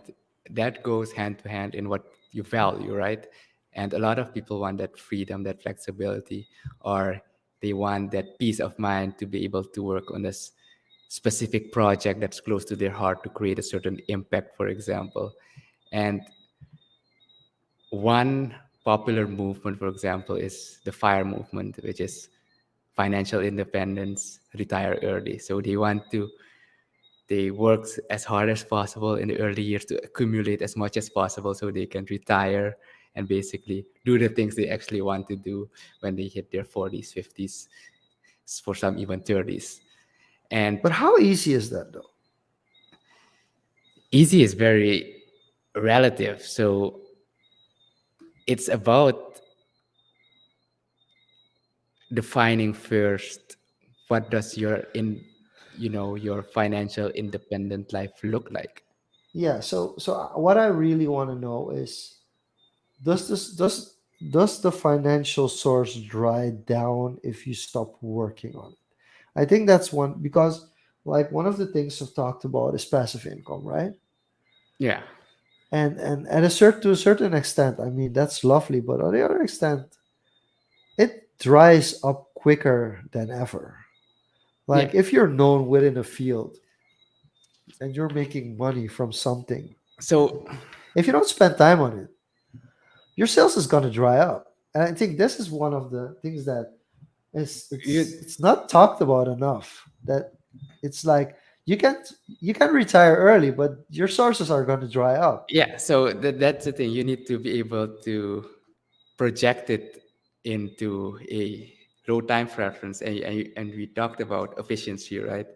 that goes hand to hand in what you value, right? And a lot of people want that freedom, that flexibility, or they want that peace of mind to be able to work on this specific project that's close to their heart to create a certain impact, for example. And one popular movement, for example, is the FIRE movement, which is financial independence, retire early. So they work as hard as possible in the early years to accumulate as much as possible so they can retire and basically do the things they actually want to do when they hit their 40s, 50s, for some even 30s. And But how easy is that though? easy is very relative. So it's about defining first what does your financial independent life look like. Yeah, so what I really want to know is, does this does the financial source dry down if you stop working on it? I think that's one, because like one of the things I've talked about is passive income, right? Yeah. And at a certain to a certain extent, I mean that's lovely, but on the other extent, it dries up quicker than ever. Yeah. Like if you're known within a field and you're making money from something, So if you don't spend time on it, your sales is gonna dry up. And I think this is one of the things that you it's not talked about enough. That it's like you can retire early, but your sources are gonna dry up. Yeah, so that's the thing. You need to be able to project it into a low time preference. And we talked about efficiency, right?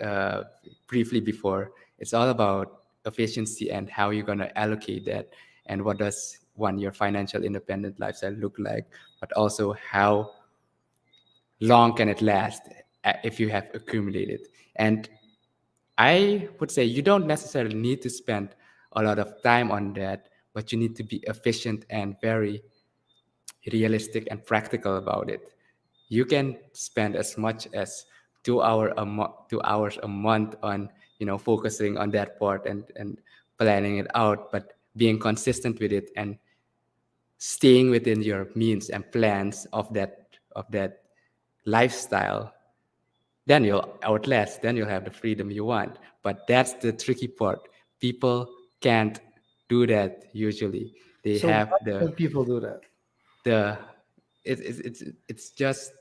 Uh, Briefly before. It's all about efficiency and how you're going to allocate that. And what does one, your financial independent lifestyle look like, but also how long can it last if you have accumulated. And I would say you don't necessarily need to spend a lot of time on that, but you need to be efficient and very realistic and practical about it. You can spend as much as 2 hours a month on focusing on that part and planning it out, but being consistent with it and staying within your means and plans of that lifestyle, then you'll outlast, then you'll have the freedom you want. But that's the tricky part. People can't do that usually. They So have why the can people do that? the it's just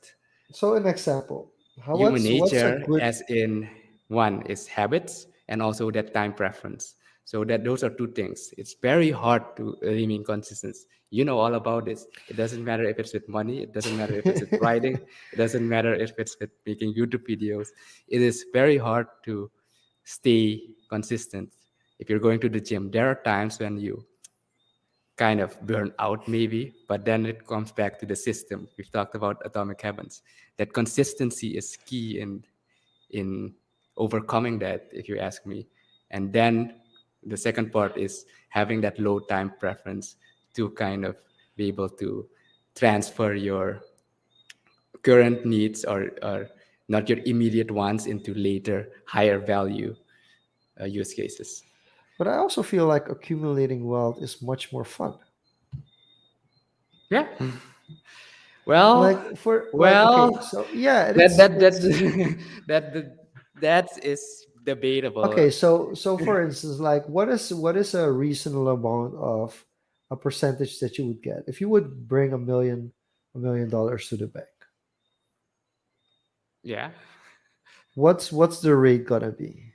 So an example, how human what's a nature, good as in one is habits and also that time preference. So that those are two things. It's very hard to remain consistent. You know all about this. It doesn't matter if it's with money, it doesn't matter if it's with writing, it doesn't matter if it's with making YouTube videos. It is very hard to stay consistent. If you're going to the gym, there are times when you kind of burn out maybe, but then it comes back to the system. We've talked about atomic habits. That consistency is key in overcoming that, if you ask me. And then the second part is having that low time preference to kind of be able to transfer your current needs or not your immediate wants into later higher value use cases. but I also feel like accumulating wealth is much more fun. Yeah. Well, Like for like well, okay, so yeah, that that that it's that is debatable. okay, so for instance, like what is a reasonable amount of a percentage that you would get if you would bring $1 million to the bank? Yeah. What's the rate gonna be?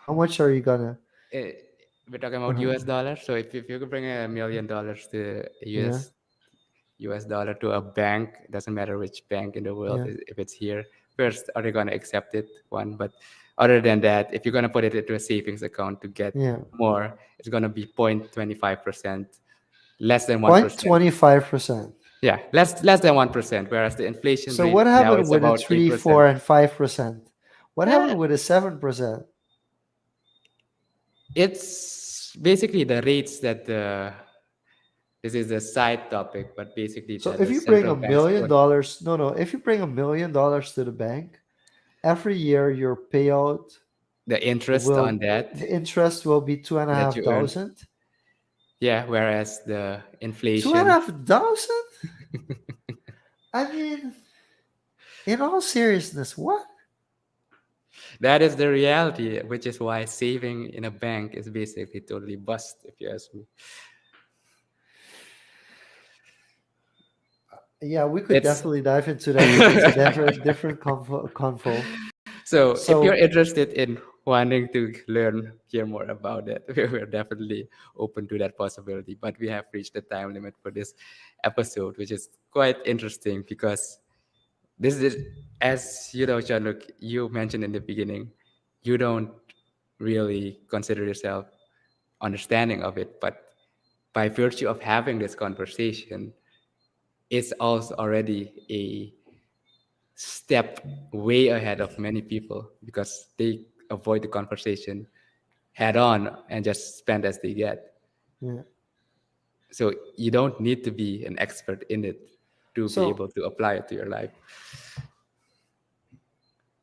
How much are you gonna? Eh, we're talking about Uh-huh. US dollars. So if you could bring $1 million to Yeah. US, US dollar to a bank, doesn't matter which bank in the world, Yeah. if it's here, first, are they going to accept it? One. But other than that, if you're going to put it into a savings account to get Yeah. more, it's going to be 0.25%, less than Point 1%. 25%. Yeah, less than 1%, whereas the inflation So rate what now happened is with a about 3, 8%. 4, and 5%? What Eh, happened with a 7%? it's basically the rates that this is a side topic, but basically So if the you bring central a banks million put dollars, no, no, if you bring $1 million to the bank, every year your payout the interest on will, that the interest will be two and a that half you earn. thousand. Yeah, whereas the Two and a inflation, half thousand? I mean, in all seriousness, what? that is the reality, which is why saving in a bank is basically totally bust, if you ask me. Yeah, we could It's definitely dive into that, but that's a different convo. so if you're So interested in wanting to learn, hear more about it, we're definitely open to that possibility. But we have reached the time limit for this episode, which is quite interesting because this is, as you know, Jean-Luc, you mentioned in the beginning, you don't really consider yourself understanding of it, but by virtue of having this conversation, it's also already a step way ahead of many people because they avoid the conversation head on and just spend as they get. yeah. So you don't need to be an expert in it to be So able to apply it to your life.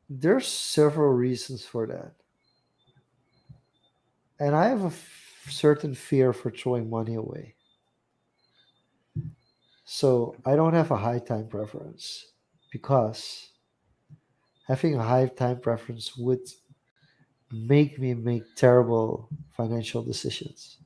there's several reasons for that. And I have a certain fear for throwing money away. So I don't have a high time preference because having a high time preference would make me make terrible financial decisions.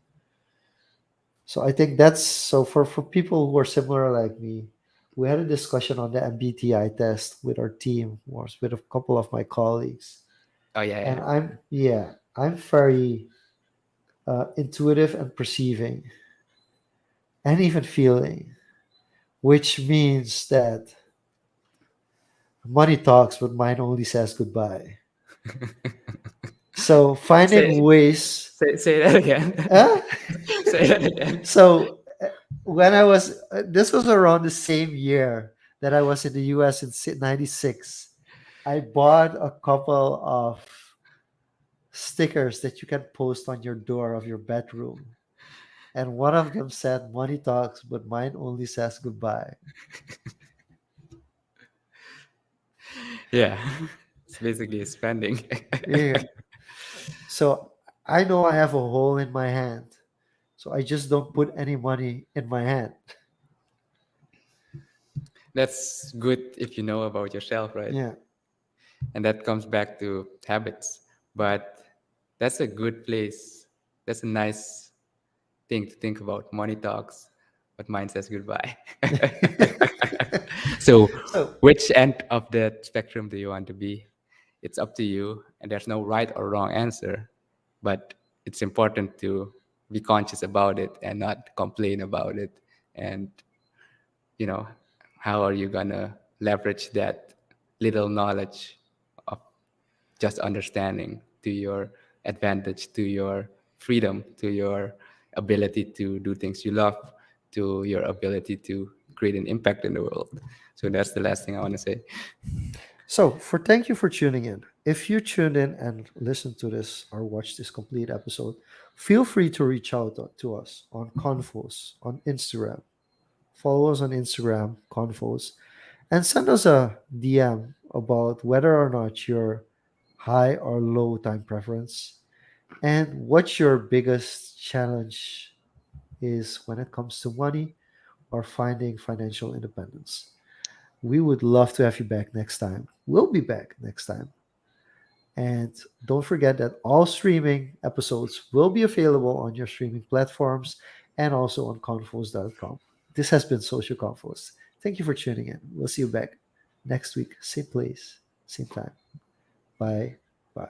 So I think that's so for people who are similar like me, we had a discussion on the MBTI test with our team, was with a couple of my colleagues. Oh yeah, And yeah. I'm very intuitive and perceiving and even feeling, which means that money talks, but mine only says goodbye. So finding say, ways. say that again. Huh? Say that again. So when I was, this was around the same year that I was in the US in '96. I bought a couple of stickers that you can post on your door of your bedroom. And one of them said, "Money talks, but mine only says goodbye." Yeah, it's basically spending. Yeah. So I know I have a hole in my hand. So I just don't put any money in my hand. That's good if you know about yourself, right? Yeah. And that comes back to habits. But that's a good place. That's a nice thing to think about. Money talks, but mine says goodbye. So, So which end of that spectrum do you want to be? It's up to you, and there's no right or wrong answer. But it's important to be conscious about it and not complain about it. And you know, how are you gonna leverage that little knowledge of just understanding to your advantage, to your freedom, to your ability to do things you love, to your ability to create an impact in the world. So that's the last thing I want to say. thank you for tuning in. If you tuned in and listened to this or watched this complete episode, feel free to reach out to us on Confoes on Instagram. Follow us on Instagram, Confoes, and send us a DM about whether or not you're high or low time preference and what your biggest challenge is when it comes to money or finding financial independence. We would love to have you back next time. We'll be back next time. And don't forget that all streaming episodes will be available on your streaming platforms and also on confos.com. This has been Social Confos. Thank you for tuning in. We'll see you back next week, same place, same time. Bye. Bye.